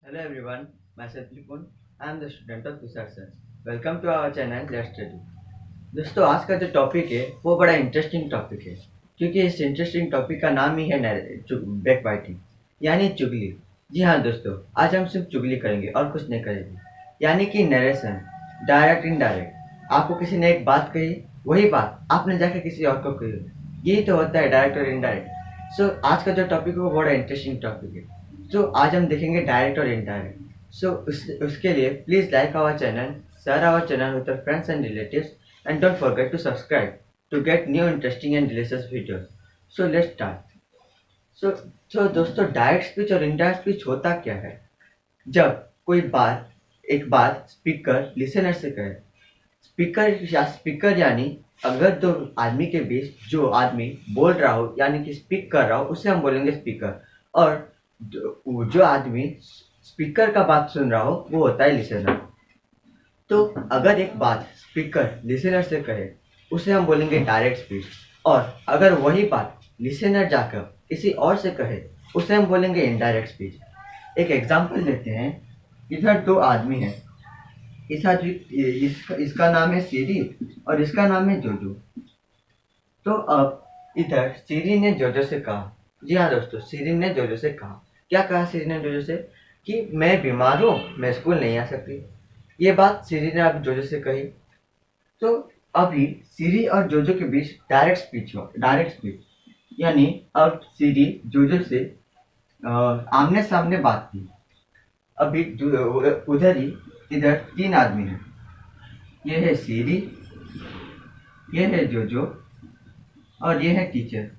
Hello everyone, myself Lipun. I am the student of Tushar Sir. Welcome to our channel Let's Study. दोस्तों आज का जो topic है वो बड़ा इंटरेस्टिंग टॉपिक है क्योंकि इस इंटरेस्टिंग टॉपिक का नाम ही है बैक बाइटिंग यानी चुगली। जी हाँ दोस्तों, आज हम सिर्फ चुगली करेंगे और कुछ नहीं करेंगे। यानी कि नरेशन, डायरेक्ट इनडायरेक्ट। आपको किसी ने एक बात कही, वही बात आपने जाकर किसी और को कही, यही तो होता है डायरेक्ट और इनडायरेक्ट। सो आज का जो टॉपिक है वो बड़ा इंटरेस्टिंग टॉपिक है। तो आज हम देखेंगे डायरेक्ट और इनडायरेक्ट। सो उसके लिए please like our channel, share our channel with your friends and relatives, and don't forget to subscribe to get new interesting and delicious videos. So let's start. So दोस्तों, direct speech और indirect speech होता क्या है? जब कोई बात एक बात स्पीकर लिसनर से कहे। स्पीकर यानी अगर दो आदमी के बीच जो आदमी बोल रहा हो यानी कि स्पीक कर रहा हो उसे हम बोलेंगे स्पीकर, और जो आदमी स्पीकर का बात सुन रहा हो वो होता है लिसनर। तो अगर एक बात स्पीकर लिसनर से कहे उसे हम बोलेंगे डायरेक्ट स्पीच, और अगर वही बात लिसनर जाकर किसी और से कहे उसे हम बोलेंगे इनडायरेक्ट स्पीच। एक एग्जांपल लेते हैं। इधर दो आदमी हैं। इसका नाम है सीरी और इसका नाम है जोजो। तो अब इधर सीरी ने जोजो से कहा। जी हाँ दोस्तों, सीरी ने जोजो से कहा। क्या कहा सीरी ने जोजो से? कि मैं बीमार हूँ, मैं स्कूल नहीं आ सकती। ये बात सीरी ने अब जोजो से कही। तो अभी सीरी और जोजो के बीच डायरेक्ट स्पीच हुआ। डायरेक्ट स्पीच यानी अब सीरी जोजो से आमने सामने बात की। अभी उधर ही इधर तीन आदमी हैं। ये है सीरी, ये है जोजो और ये है टीचर।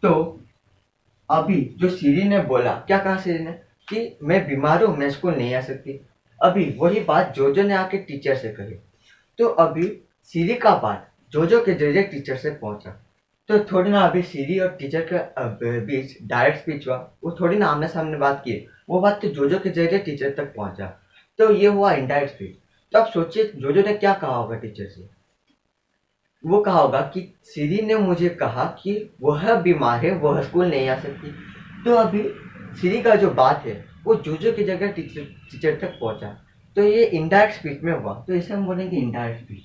तो अभी जो सीरी ने बोला, क्या कहा सीरी ने? कि मैं बीमार हूँ, मैं स्कूल नहीं आ सकती। अभी वही बात जोजो ने आके टीचर से कही। तो अभी सीरी का बात जोजो के जरिए टीचर से पहुंचा। तो थोड़ी ना अभी सीरी और टीचर के बीच डायरेक्ट स्पीच हुआ। वो थोड़ी ना आमने सामने बात की, वो बात तो जोजो के जरिए टीचर तक पहुंचा। तो ये हुआ इनडायरेक्ट स्पीच। तो आप सोचिए जोजो ने क्या कहा होगा टीचर से। वो कहा होगा कि सीरी ने मुझे कहा कि वह बीमार है, वह स्कूल नहीं आ सकती। तो अभी सीरी का जो बात है वो जोजो की जगह टीचर तक पहुंचा। तो ये इनडायरेक्ट स्पीच में हुआ। तो इसे हम बोलेंगे इनडायरेक्ट स्पीच।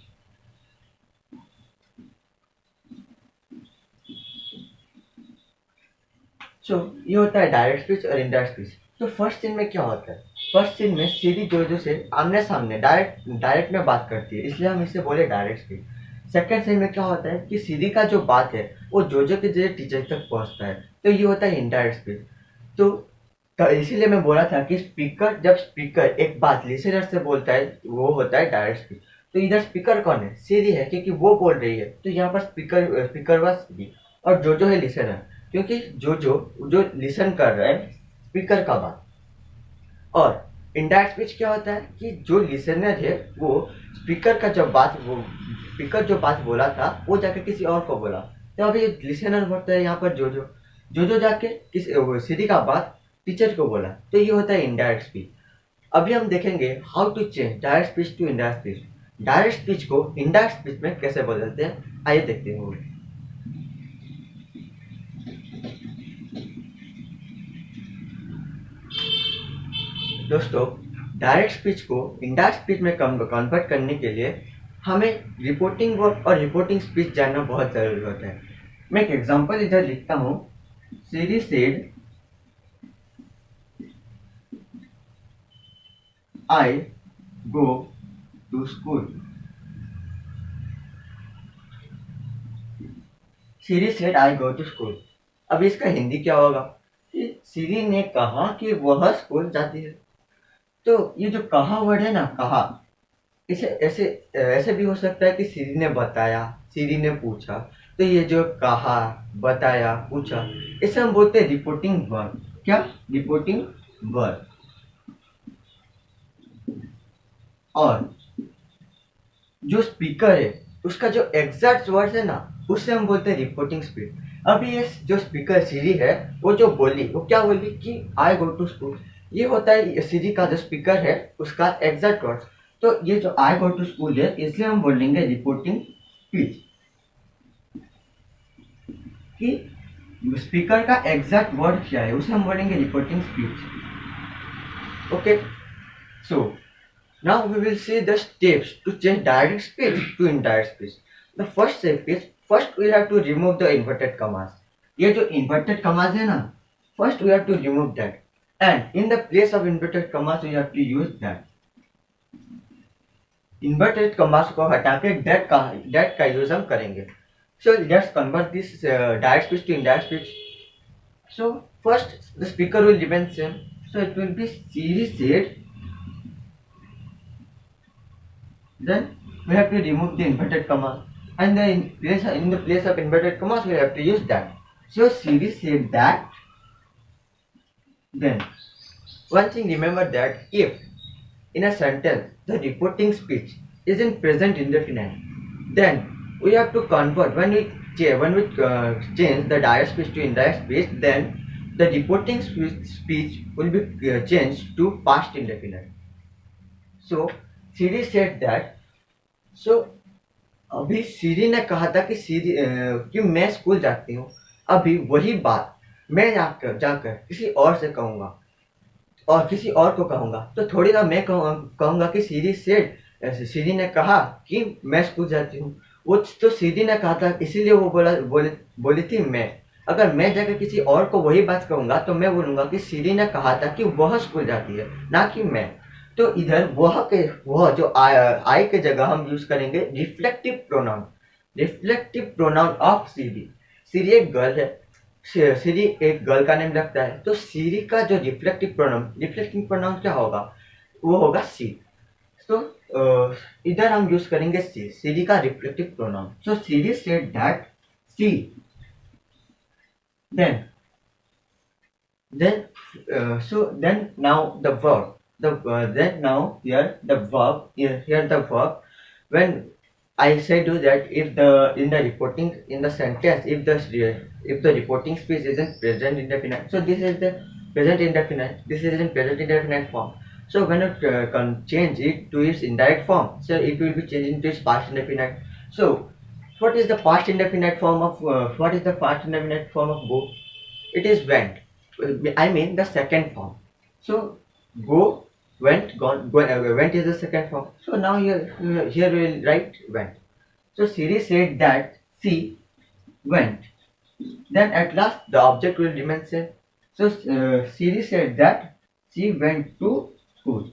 ये होता है डायरेक्ट स्पीच और इनडायरेक्ट स्पीच। तो फर्स्ट सीन में क्या होता है? फर्स्ट सीन में सीरी जोजो से आमने सामने डायरेक्ट में बात करती है, इसलिए हम इसे बोले डायरेक्ट स्पीच। सेकंड सीन में क्या होता है कि सीरी का जो बात है वो जोजो के जरिए टीचर तक पहुंचता है। तो ये होता है इनडायरेक्ट स्पीच। तो इसीलिए मैं बोला था कि जब स्पीकर एक बात लिसनर से बोलता है वो होता है डायरेक्ट स्पीच। तो इधर स्पीकर कौन है? सीरी है, क्योंकि वो बोल रही है। तो यहाँ पर स्पीकर हुआ सीरी, और जोजो है लिसनर, क्योंकि जो लिसन कर रहा है स्पीकर का बात। और इनडायरेक्ट स्पीच क्या होता है कि जो लिसनर है वो स्पीकर जो बात बोला था वो जाके किसी और को बोला। तो अभी लिसनर होता है यहाँ पर जोजो। जोजो जाके सीधी का बात टीचर को बोला। तो ये होता है इनडायरेक्ट स्पीच। अभी हम देखेंगे how to change direct speech to indirect speech. Direct speech को इनडायरेक्ट स्पीच में कैसे बदलते हैं, आइए देखते हैं। दोस्तों, डायरेक्ट स्पीच को इनडायरेक्ट स्पीच में कन्वर्ट करने के लिए हमें रिपोर्टिंग वर्ब और रिपोर्टिंग स्पीच जानना बहुत ज़रूरी होता है। मैं एक एग्जांपल इधर लिखता हूँ। Siri said I go to school. Siri said I go to school. अब इसका हिंदी क्या होगा? सीरी ने कहा कि वह स्कूल जाती है। तो ये जो कहा वर्ड है ना, कहा, इसे ऐसे ऐसे भी हो सकता है कि सीरी ने बताया, सीरी ने पूछा। तो ये जो कहा, बताया, पूछा, इसे हम बोलते हैं रिपोर्टिंग वर्ब। क्या? Reporting verb. और जो स्पीकर है उसका जो एग्जैक्ट वर्ड है ना उससे हम बोलते हैं रिपोर्टिंग स्पीच। अभी ये जो स्पीकर सीरी है वो जो बोली वो क्या बोली कि आई गो टू स्कूल। ये होता है सीरी का जो स्पीकर है उसका एग्जैक्ट वर्ड। तो ये जो आई गो टू स्कूल है इसलिए हम बोलेंगे रिपोर्टिंग स्पीच। कि स्पीकर का एग्जैक्ट वर्ड क्या है उसे हम बोलेंगे reporting speech. Okay, so now we will see the steps to change direct speech to indirect speech. The first step is, first we have to remove the inverted commas. ये जो inverted commas है ना, first we have to remove that, and in the place of inverted commas we have to use that. Inverted commas को हटा के that का use हम करेंगे. So let's convert this direct speech to indirect speech. So first the speaker will remain same. So it will be Siri said. Then we have to remove the inverted comma, and then in the place of inverted commas we have to use that. So Siri said that. Then one thing, remember that if in a sentence the reporting speech isn't present indefinite, then we have to convert when we change the direct speech to indirect speech, then the reporting speech will be changed to past indefinite. So Siri said that. So अभी सीरी ने कहा था कि कि मैं school जाती हूँ. अभी वही बात मैं जाकर किसी और से कहूँगा और किसी और को कहूँगा, तो थोड़ी ना मैं कहूँगा कि सीरी ने कहा कि मैं स्कूल जाती हूँ. वो तो सीरी ने कहा था, इसीलिए वो बोली थी मैं. अगर मैं जाकर किसी और को वही बात कहूँगा तो मैं बोलूँगा कि सीरी ने कहा था कि वह स्कूल जाती है, ना कि मैं. तो इधर वह जो आई के जगह हम यूज करेंगे reflective pronoun. Reflective pronoun of Siri. Siri एक गर्ल है, सीरी एक गर्ल का नेम लगता है, तो सीरी का जो रिफ्लेक्टिव प्रोनाउन क्या होगा, वो होगा सी. तो इधर हम यूज करेंगे सी, सीरी का reflexive pronoun. So Siri said that she. then now the verb. Then now here the verb, when I said to that if the sentence if the reporting speech isn't present indefinite, so this is the present indefinite, this is in present indefinite form. So when it can change it to its indirect form, so it will be changed into its past indefinite. So what is the past indefinite form of go? It is went. I mean the second form. So go, went, gone. Went is the second form. So now here we will write went. So Siri said that she went. Then at last the object will remain same. So Siri said that she went to school.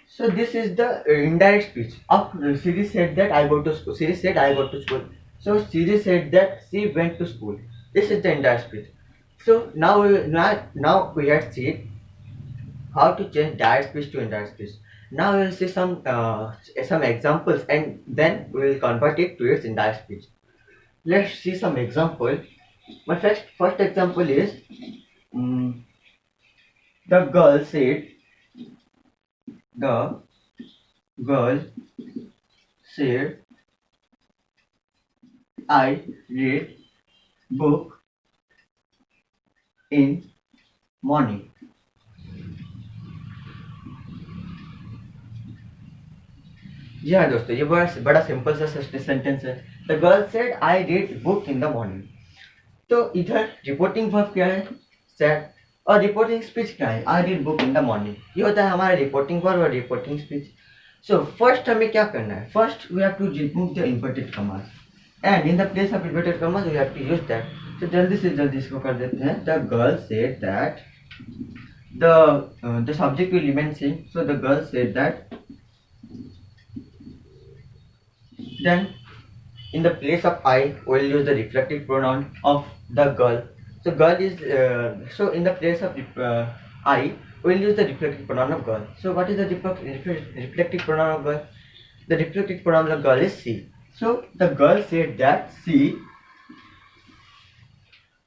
So this is the indirect speech of Siri said that I go to school. Siri said I go to school. So Siri said that she went to school. This is the indirect speech. So now we have seen how to change direct speech to indirect speech. Now we will see some examples, and then we will convert it to its indirect speech. Let's see some example. My first example is the girl said. The girl said, I read book in morning. जी हाँ दोस्तों, ये बड़ा simple सा sentence है. The girl said I read book in the morning. तो इधर reporting verb क्या है, सेड, और रिपोर्टिंग स्पीच क्या है, I read book in the morning. ये होता है हमारा रिपोर्टिंग वर्ब और रिपोर्टिंग स्पीच. सो फर्स्ट हमें क्या करना है, first we have to remove the inverted commas, and in the place of inverted commas we have to use that. तो जल्दी से जल्दी इसको कर देते हैं. The girl said that the subject will remain same. So the girl said that. Then in the place of I, we will use the reflective pronoun of the girl. So girl is so in the place of I, we will use the reflective pronoun of girl. So what is the reflective pronoun of girl? The reflective pronoun of girl is she. So the girl said that she.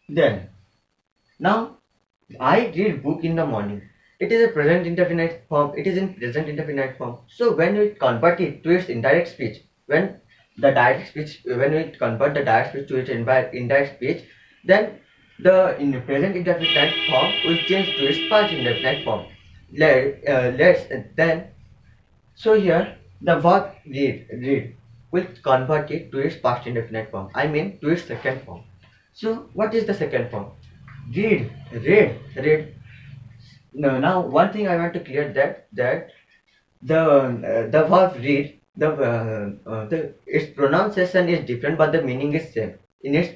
Then now I read book in the morning. It is a present indefinite form. It is in present indefinite form. So when we convert it to its indirect speech, when we convert the direct speech to its indirect speech, then the in present indefinite form will change to its past indefinite form. Let's then. So here the verb read. will convert it to its past indefinite form. I mean to its second form. So what is the second form? Read, read. No, now one thing I want to clear that the verb read the its pronunciation is different but the meaning is same in its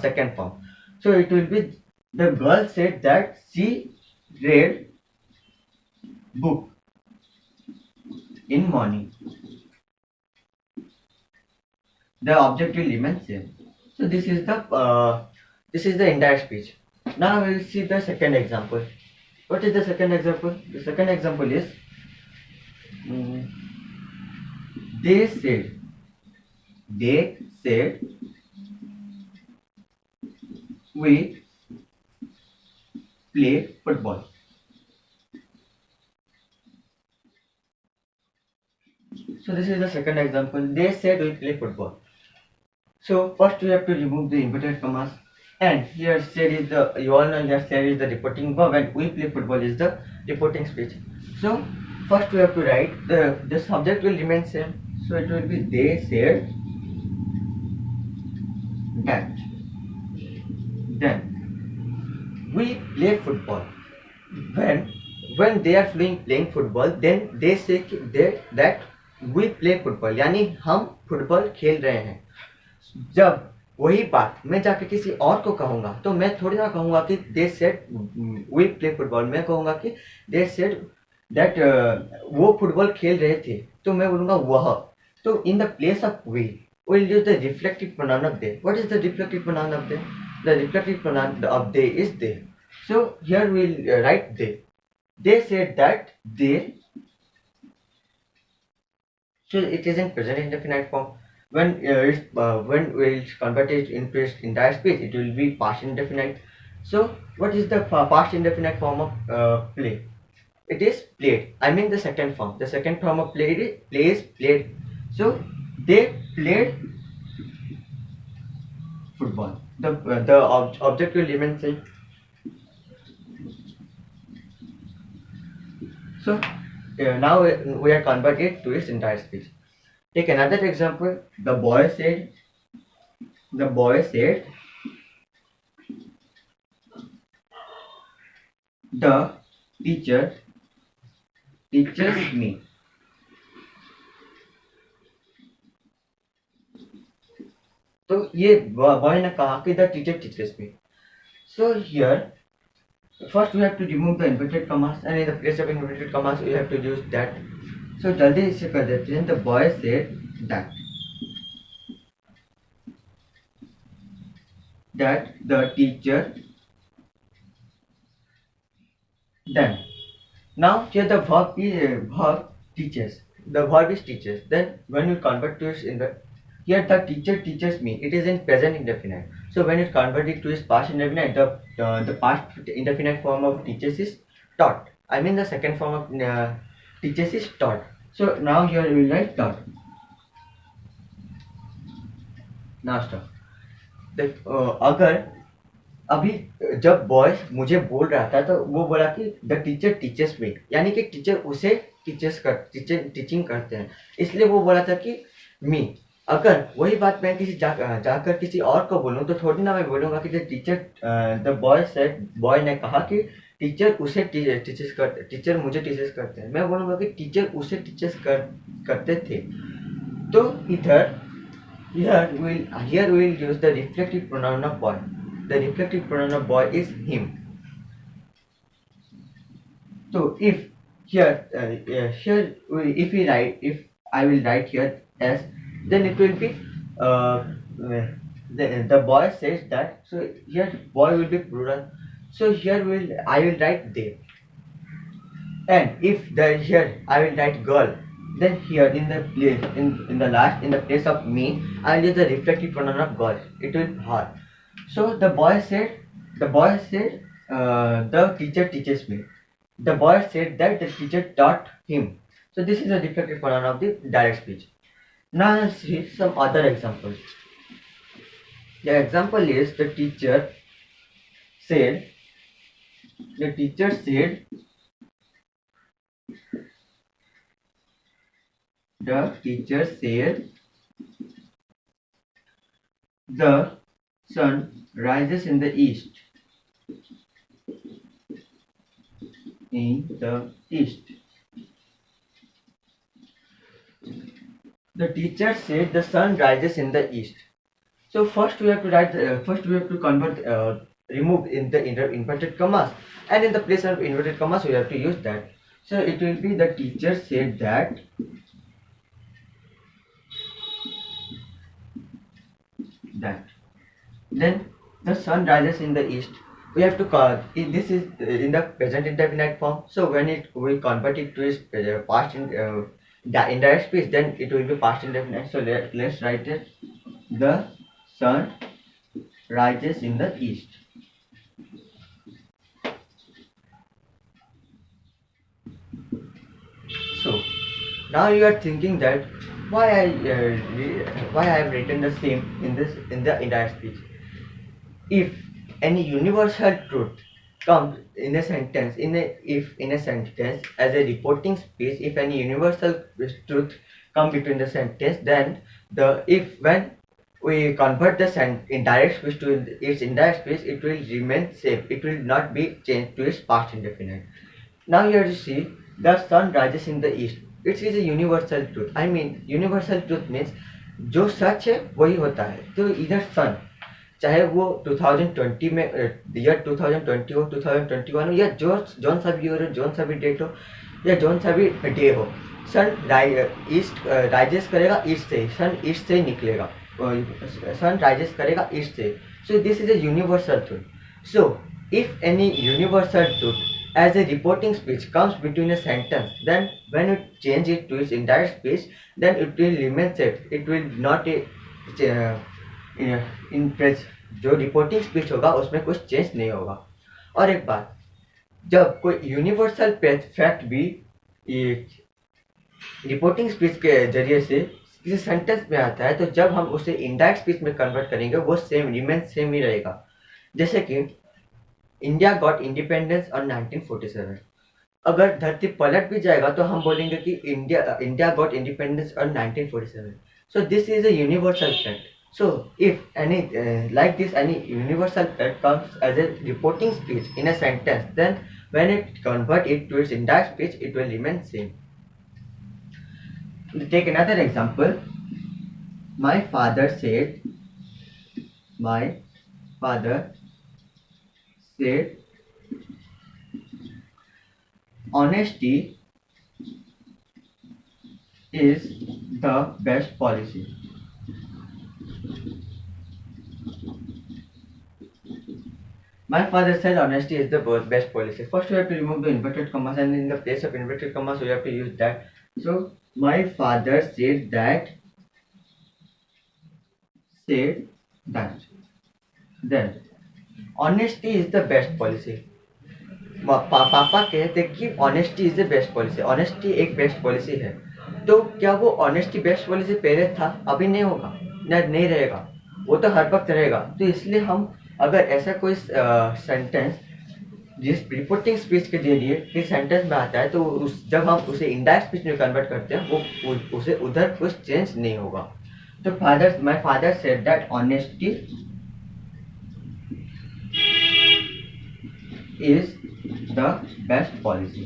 second form. So it will be the girl said that she read book in morning. The object will remain same. So this is the indirect speech. Now we will see the second example. What is the second example? The second example is mm, they said we play football. So this is the second example. They said we play football. So first we have to remove the inverted commas. And here said is the you all know here said is the reporting verb and we play football is the reporting speech. So first we have to write the subject will remain same. So it will be they said that. Then we play football. When they are playing football, then they say that we play football. यानी हम football खेल रहे हैं. जब वही बात मैं जाके किसी और को कहूंगा तो मैं थोड़ी ना कहूंगा कि they said we play football. मैं कहूंगा कि दे सेड दैट वो फुटबॉल खेल रहे थे तो मैं बोलूंगा वह. तो in the place of we we'll use the reflective pronoun of they. What is the reflective pronoun of they? The reflective pronoun of they is they. So here we'll write they. They said that they. So it is in present indefinite form. When we'll convert it into its entire speech, it will be past indefinite. So what is the past indefinite form of play? It is played. I mean the second form. The second form of play is played. So they played football. The object will remain same. So now we are converted to its entire speech. Take another example. The boy said the teacher teaches me. तो ये boy ने कहा कि the teacher teachers me. So here first we have to remove the inverted commas and in the place of inverted commas we have to use that. So जल्दी इसे कर देते हैं. The boy said that the teacher then. Now here the verb teaches. The verb is teaches. Then when you convert to its here the teacher teaches me. It is in present indefinite. So when you convert it to its past indefinite, the past indefinite form of teaches is taught. I mean the second form of teaches is taught. So now here we will write taught. Now stop. अगर अभी जब boy मुझे बोल रहा था तो वो बोला कि द टीचर टीचर्स मी, यानी कि टीचर उसे टीचिंग करते हैं, इसलिए वो बोला था कि मी. अगर वही बात मैं किसी जाकर किसी और को बोलूं तो थोड़ी ना मैं बोलूंगा कि द बॉय ने कहा कि टीचर उसे टीचर मुझे टीचर्स करते हैं. मैं बोलूंगा कि टीचर उसे टीचर्स करते थे. तो इधर here we will use the reflective pronoun of boy. The reflective pronoun of boy is him. So if here if I will write here as, then it will be the boy says that. So here boy will be plural. So here I will write they. And if here I will write girl, then here in the place in the place of me I will use the reflective pronoun of girl. It will be her. So the boy said the teacher teaches me. The boy said that the teacher taught him. So this is a reflective pronoun of the direct speech. Now let's see some other examples. The example is the teacher said The sun rises in the east. In the east. The teacher said the sun rises in the east. So first we have to write. First we have to convert. Remove in the inverted commas, and in the place of inverted commas we have to use that. So it will be the teacher said that. That. Then the sun rises in the east. We have to call this is in the present indefinite form. So when we convert it to its past indirect speech, then it will be past indefinite. So let's write it. The sun rises in the east. So now you are thinking that why I have written the same in the indirect speech. If any universal truth comes in a sentence, in a sentence as a reporting speech, if any universal truth come between the sentence, then when we convert the indirect speech to its indirect speech, it will remain same. It will not be changed to its past indefinite. Now you have to see the sun rises in the east. It is a universal truth. I mean universal truth means जो सच है वही होता है. तो इधर सन चाहे वो 2020 में ईयर 2020 हो 2021 हो या जौन सा भी हो जौन सा भी डेट हो या जौन सा भी डे हो, सन ईस्ट राइजेस करेगा ईस्ट से, सन ईस्ट से निकलेगा, सन राइजेस करेगा ईस्ट से. So this is a universal truth. So if any universal truth as a reporting speech comes between a sentence, then when you change it to its indirect speech, then it will remain safe. It will not इन जो reporting speech होगा उसमें कुछ change नहीं होगा. और एक बात, जब कोई यूनिवर्सल फैक्ट भी रिपोर्टिंग स्पीच के जरिए से किसी सेंटेंस में आता है, तो जब हम उसे इनडायरेक्ट स्पीच में कन्वर्ट करेंगे वो सेम ही रहेगा. जैसे कि इंडिया गॉट इंडिपेंडेंस ऑन 1947. अगर धरती पलट भी जाएगा तो हम बोलेंगे कि India got independence on 1947. So this is a universal fact. So if any like this any universal fact comes as a reporting speech in a sentence, then when it convert it to its indirect speech, it will remain same. Take another example. My father said honesty is the best policy. My father said honesty is the best policy. First we have to remove the inverted commas, and in the place of inverted commas we have to use that. So my father said that then honesty is the best policy. पापा कहते कि honesty is the best policy. Honesty एक best policy है. तो क्या वो honesty best policy पहले था? अभी नहीं होगा, नहीं रहेगा, वो तो हर वक्त रहेगा. तो इसलिए हम अगर ऐसा कोई सेंटेंस जिस रिपोर्टिंग स्पीच के जरिए किस सेंटेंस में आता है, तो जब हम उसे इनडायरेक्ट स्पीच में कन्वर्ट करते हैं वो उसे उधर कुछ चेंज नहीं होगा. तो my father said that honesty is the best policy.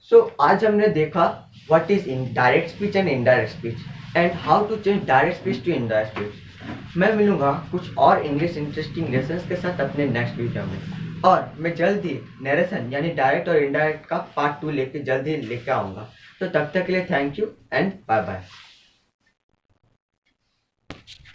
So आज हमने देखा what is in direct speech and indirect speech and how to change direct speech to indirect speech. मैं मिलूंगा कुछ और इंग्लिश इंटरेस्टिंग लेसन्स के साथ अपने नेक्स्ट वीडियो में, और मैं जल्द ही नरेशन यानी डायरेक्ट और इनडायरेक्ट का पार्ट 2 लेके जल्द ही लेके आऊँगा. तो तब तक के लिए thank you and bye bye.